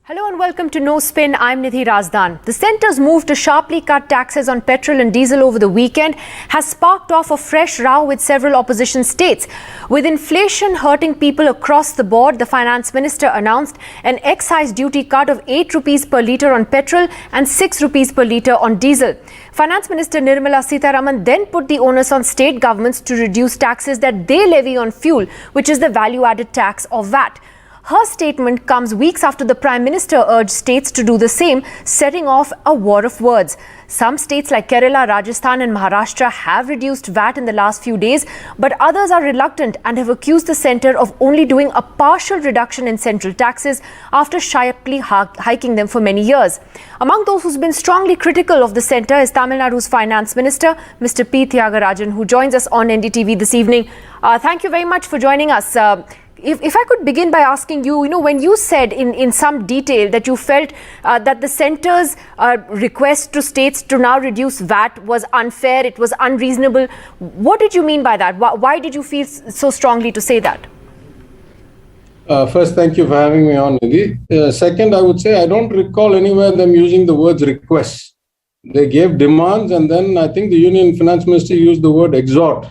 Hello and welcome to No Spin. I'm Nidhi Razdan. The centre's move to sharply cut taxes on petrol and diesel over the weekend has sparked off a fresh row with several opposition states. With inflation hurting people across the board, the finance minister announced an excise duty cut of 8 rupees per litre on petrol and 6 rupees per litre on diesel. Finance Minister Nirmala Sitharaman then put the onus on state governments to reduce taxes that they levy on fuel, which is the value-added tax or VAT. Her statement comes weeks after the Prime Minister urged states to do the same, setting off a war of words. Some states like Kerala, Rajasthan and Maharashtra have reduced VAT in the last few days, but others are reluctant and have accused the centre of only doing a partial reduction in central taxes after sharply hiking them for many years. Among those who's been strongly critical of the centre is Tamil Nadu's Finance Minister, Mr. P. Thiagarajan, who joins us on NDTV this evening. Thank you very much for joining us. If I could begin by asking you, when you said in some detail that you felt that the centre's request to states to now reduce VAT was unfair, it was unreasonable, what did you mean by that? Why did you feel so strongly to say that? First, thank you for having me on, Nidhi. Second, I would say I don't recall anywhere them using the words requests. They gave demands, and then I think the Union Finance Minister used the word exhort.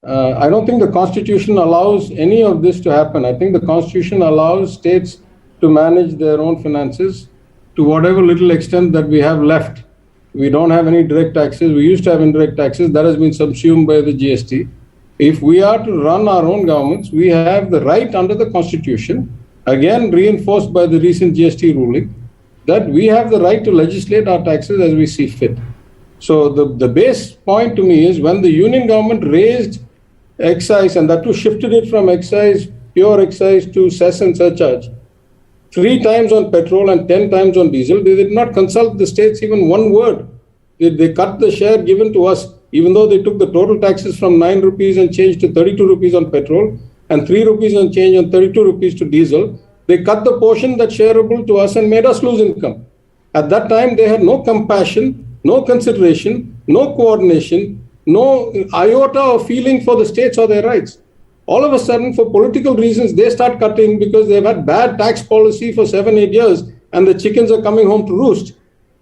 I don't think the Constitution allows any of this to happen. I think the Constitution allows states to manage their own finances to whatever little extent that we have left. We don't have any direct taxes. We used to have indirect taxes. That has been subsumed by the GST. If we are to run our own governments, we have the right under the Constitution, again reinforced by the recent GST ruling, that we have the right to legislate our taxes as we see fit. So the base point to me is when the union government raised excise, and that too shifted it from excise, pure excise, to cess and surcharge, 3 times on petrol and 10 times on diesel, they did not consult the states even one word. They cut the share given to us, even though they took the total taxes from 9 rupees and changed to 32 rupees on petrol and 3 rupees and change on 32 rupees to diesel. They cut the portion that's shareable to us and made us lose income. At that time, they had no compassion, no consideration, no coordination, no iota of feeling for the states or their rights. All of a sudden, for political reasons, they start cutting because they've had bad tax policy for 7-8 years and the chickens are coming home to roost.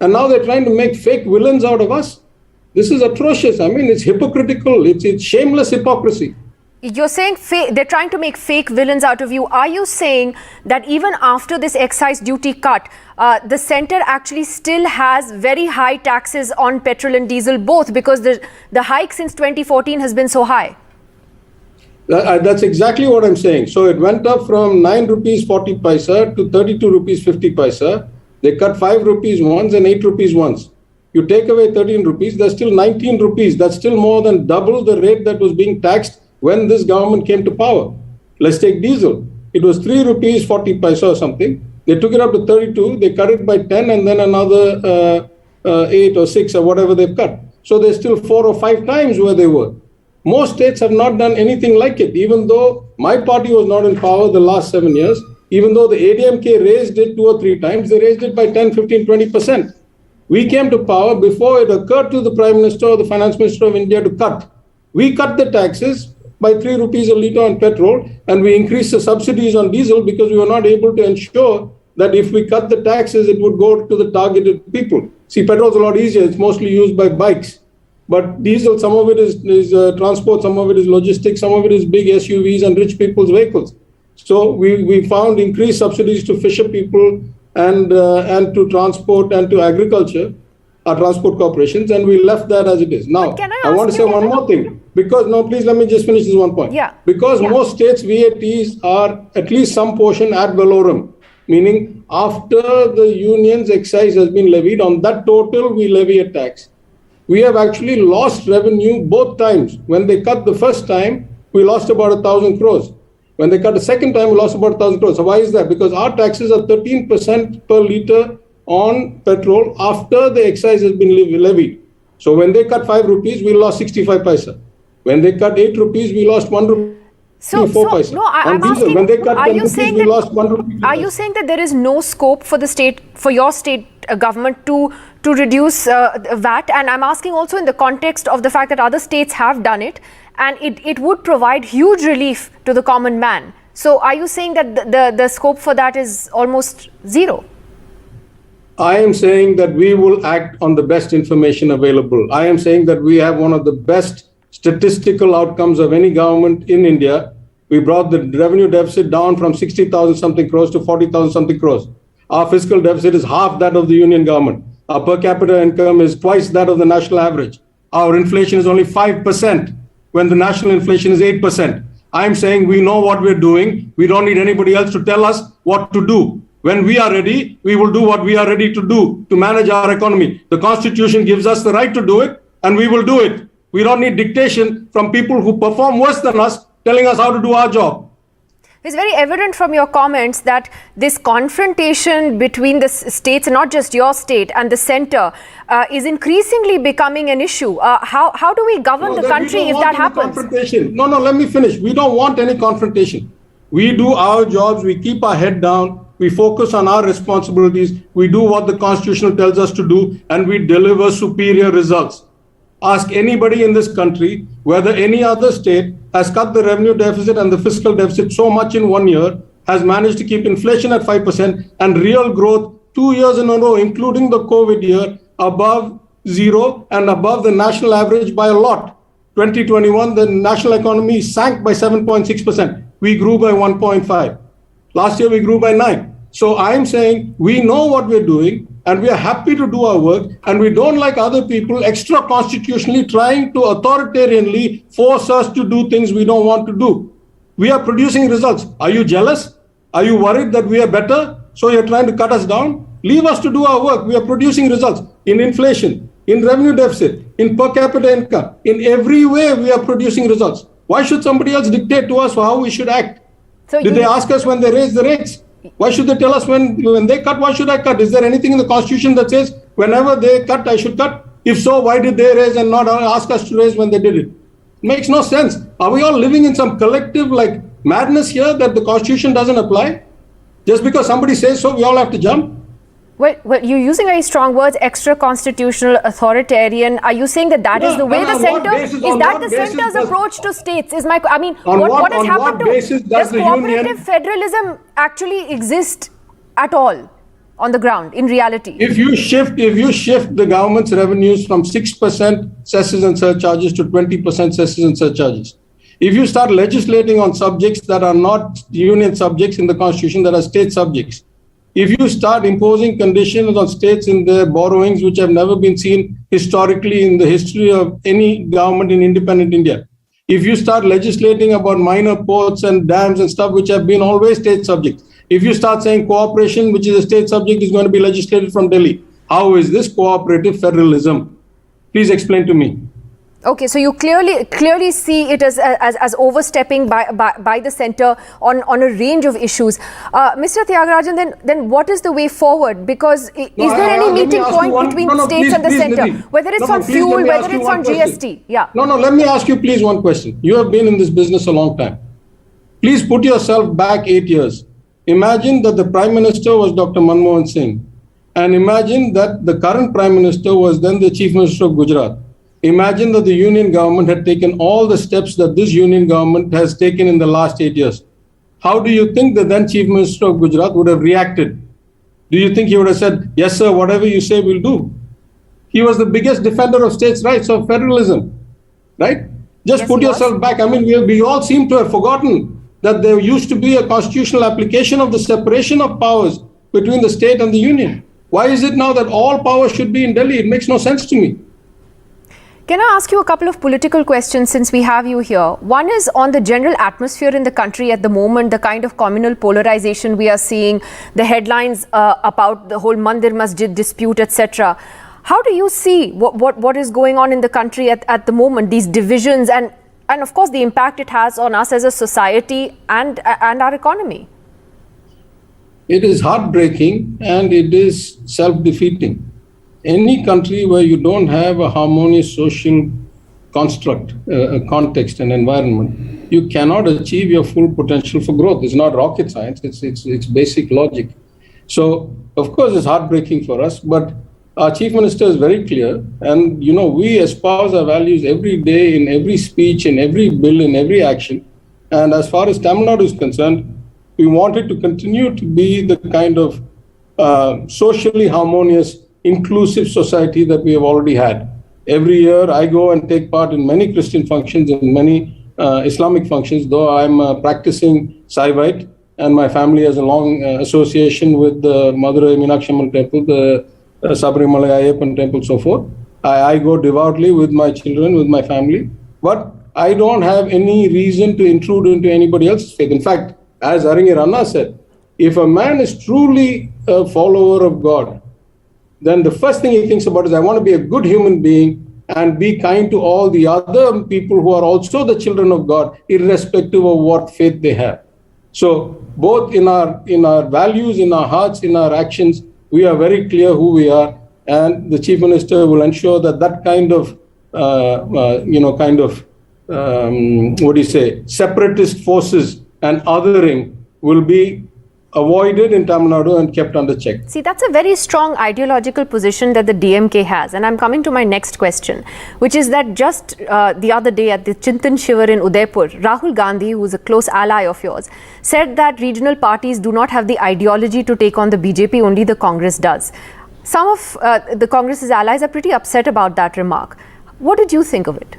And now they're trying to make fake villains out of us. This is atrocious. I mean, it's hypocritical. It's shameless hypocrisy. You're saying they're trying to make fake villains out of you. Are you saying that even after this excise duty cut, the centre actually still has very high taxes on petrol and diesel both, because the hike since 2014 has been so high? That's exactly what I'm saying. So it went up from 9 rupees 40 paisa to 32 rupees 50 paisa. They cut 5 rupees once and 8 rupees once. You take away 13 rupees, there's still 19 rupees. That's still more than double the rate that was being taxed when this government came to power. Let's take diesel. It was 3 rupees 40 paisa or something. They took it up to 32. They cut it by 10 and then another 8 or 6 or whatever they've cut. So they're still 4 or 5 times where they were. Most states have not done anything like it, even though my party was not in power the last 7 years. Even though the ADMK raised it 2 or 3 times, they raised it by 10, 15, 20%. We came to power before it occurred to the Prime Minister or the Finance Minister of India to cut. We cut the taxes by 3 rupees a litre on petrol, and we increased the subsidies on diesel because we were not able to ensure that if we cut the taxes, it would go to the targeted people. See, petrol is a lot easier. It's mostly used by bikes. But diesel, some of it is transport, some of it is logistics, some of it is big SUVs and rich people's vehicles. So we found increased subsidies to fisher people and to transport and to agriculture, our transport corporations, and we left that as it is. Now, I want to say one more thing. Because, no, please let me just finish this one point. Because most states' VATs are at least some portion ad valorem, meaning after the union's excise has been levied, on that total we levy a tax. We have actually lost revenue both times. When they cut the first time, we lost about 1,000 crores. When they cut the second time, we lost about 1,000 crores. So why is that? Because our taxes are 13% per litre on petrol after the excise has been levied. So when they cut 5 rupees, we lost 65 paisa. When they cut 8 rupees, we lost 1 rupee. I'm asking, when they cut 10 rupees, we lost 1 rupee. Are you saying that there is no scope for your state government to reduce VAT? And I'm asking also in the context of the fact that other states have done it, and it would provide huge relief to the common man. So are you saying that the scope for that is almost zero? I am saying that we will act on the best information available. I am saying that we have one of the best statistical outcomes of any government in India. We brought the revenue deficit down from 60,000 something crores to 40,000 something crores. Our fiscal deficit is half that of the union government. Our per capita income is twice that of the national average. Our inflation is only 5% when the national inflation is 8%. I'm saying we know what we're doing. We don't need anybody else to tell us what to do. When we are ready, we will do what we are ready to do to manage our economy. The Constitution gives us the right to do it, and we will do it. We don't need dictation from people who perform worse than us, telling us how to do our job. It's very evident from your comments that this confrontation between the states, not just your state, and the centre is increasingly becoming an issue. How do we govern the country if that happens? No, let me finish. We don't want any confrontation. We do our jobs. We keep our head down. We focus on our responsibilities. We do what the Constitution tells us to do, and we deliver superior results. Ask anybody in this country whether any other state has cut the revenue deficit and the fiscal deficit so much in 1 year, has managed to keep inflation at 5% and real growth 2 years in a row, including the COVID year, above zero and above the national average by a lot. 2021, the national economy sank by 7.6%. We grew by 1.5. Last year, we grew by 9. So I'm saying we know what we're doing, and we are happy to do our work, and we don't like other people extra constitutionally trying to authoritarianly force us to do things we don't want to do. We are producing results. Are you jealous? Are you worried that we are better, so you're trying to cut us down? Leave us to do our work. We are producing results in inflation, in revenue deficit, in per capita income. In every way, we are producing results. Why should somebody else dictate to us how we should act? Did they ask us when they raised the rates? Why should they tell us when they cut? Why should I cut? Is there anything in the Constitution that says whenever they cut, I should cut? If so, why did they raise and not ask us to raise when they did it? It makes no sense. Are we all living in some collective madness here that the Constitution doesn't apply? Just because somebody says so, we all have to jump? Well, you're using very strong words, extra-constitutional, authoritarian. Are you saying that is the way the centre... Is that the centre's approach to states? What has happened to... Does cooperative federalism actually exist at all on the ground, in reality? If you shift the government's revenues from 6% cesses and surcharges to 20% cesses and surcharges, if you start legislating on subjects that are not union subjects in the Constitution, that are state subjects, if you start imposing conditions on states in their borrowings, which have never been seen historically in the history of any government in independent India, if you start legislating about minor ports and dams and stuff, which have been always state subjects, if you start saying cooperation, which is a state subject, is going to be legislated from Delhi, how is this cooperative federalism? Please explain to me. Okay, so you clearly see it as overstepping by the centre on a range of issues. Mr. Thiagarajan, then what is the way forward? Because is there any meeting point between states and the centre? Whether it's on fuel, whether it's on GST? Yeah. No, let me ask you please one question. You have been in this business a long time. Please put yourself back 8 years. Imagine that the Prime Minister was Dr. Manmohan Singh. And imagine that the current Prime Minister was then the Chief Minister of Gujarat. Imagine that the union government had taken all the steps that this union government has taken in the last 8 years. How do you think the then Chief Minister of Gujarat would have reacted? Do you think he would have said, yes, sir, whatever you say, we'll do? He was the biggest defender of states' rights, of federalism, right? Just put yourself back. I mean, we all seem to have forgotten that there used to be a constitutional application of the separation of powers between the state and the union. Why is it now that all power should be in Delhi? It makes no sense to me. Can I ask you a couple of political questions since we have you here? One is on the general atmosphere in the country at the moment, the kind of communal polarization we are seeing, the headlines about the whole Mandir Masjid dispute, etc. How do you see what is going on in the country at the moment, these divisions and of course the impact it has on us as a society and our economy? It is heartbreaking and it is self-defeating. Any country where you don't have a harmonious social construct, a context and environment, you cannot achieve your full potential for growth. It's not rocket science, it's basic logic. So, of course, it's heartbreaking for us, but our Chief Minister is very clear. And, we espouse our values every day, in every speech, in every bill, in every action. And as far as Tamil Nadu is concerned, we wanted to continue to be the kind of socially harmonious, inclusive society that we have already had. Every year, I go and take part in many Christian functions and many Islamic functions, though I'm practicing Saivite, and my family has a long association with the Madurai Meenakshi Amman Temple, the Sabarimala Ayyappan Temple, so forth. I go devoutly with my children, with my family, but I don't have any reason to intrude into anybody else's faith. In fact, as Aringir Anna said, if a man is truly a follower of God, then the first thing he thinks about is, I want to be a good human being and be kind to all the other people who are also the children of God, irrespective of what faith they have. So both in our values, in our hearts, in our actions, we are very clear who we are, and the Chief Minister will ensure that that kind of, separatist forces and othering will be avoided in Tamil Nadu and kept under check. See, that's a very strong ideological position that the DMK has. And I'm coming to my next question, which is that just the other day at the Chintan Shivar in Udaipur, Rahul Gandhi, who is a close ally of yours, said that regional parties do not have the ideology to take on the BJP, only the Congress does. Some of the Congress's allies are pretty upset about that remark. What did you think of it?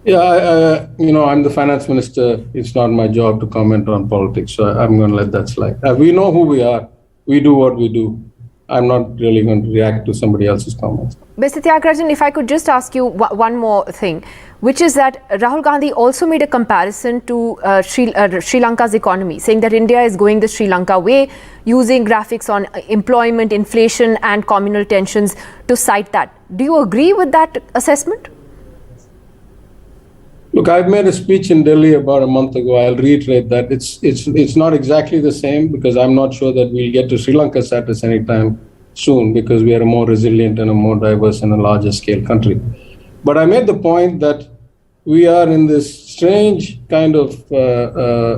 Yeah, I'm the finance minister. It's not my job to comment on politics, so I'm going to let that slide. We know who we are. We do what we do. I'm not really going to react to somebody else's comments. Mr. Thiagarajan, if I could just ask you one more thing, which is that Rahul Gandhi also made a comparison to Sri Lanka's economy, saying that India is going the Sri Lanka way, using graphics on employment, inflation and communal tensions to cite that. Do you agree with that assessment? Look, I've made a speech in Delhi about a month ago. I'll reiterate that it's not exactly the same, because I'm not sure that we'll get to Sri Lanka status anytime soon, because we are a more resilient and a more diverse and a larger scale country. But I made the point that we are in this strange kind of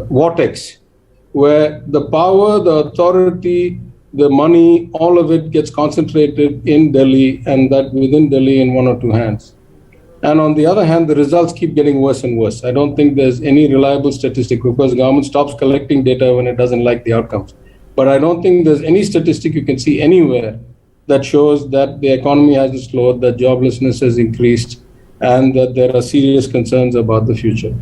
vortex where the power, the authority, the money, all of it gets concentrated in Delhi, and that within Delhi in one or two hands. And on the other hand, the results keep getting worse and worse. I don't think there's any reliable statistic, because the government stops collecting data when it doesn't like the outcomes. But I don't think there's any statistic you can see anywhere that shows that the economy has slowed, that joblessness has increased, and that there are serious concerns about the future.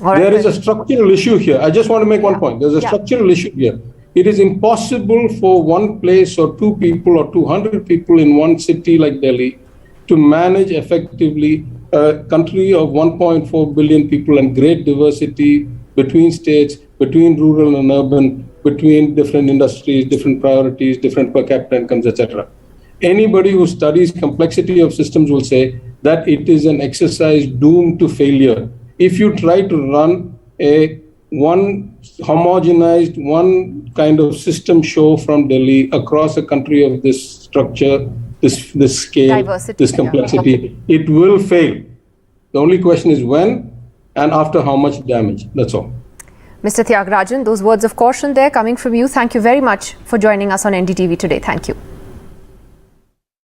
Right. There is a structural issue here. I just want to make one point. There's a structural issue here. It is impossible for one place or two people or 200 people in one city like Delhi to manage effectively a country of 1.4 billion people and great diversity between states, between rural and urban, between different industries, different priorities, different per capita incomes, etc. Anybody who studies complexity of systems will say that it is an exercise doomed to failure. If you try to run one homogenized, one kind of system show from Delhi across a country of this structure, this scale, diversity, this complexity, it will fail. The only question is when and after how much damage. That's all. Mr. Thiagarajan, those words of caution there coming from you. Thank you very much for joining us on NDTV today. Thank you.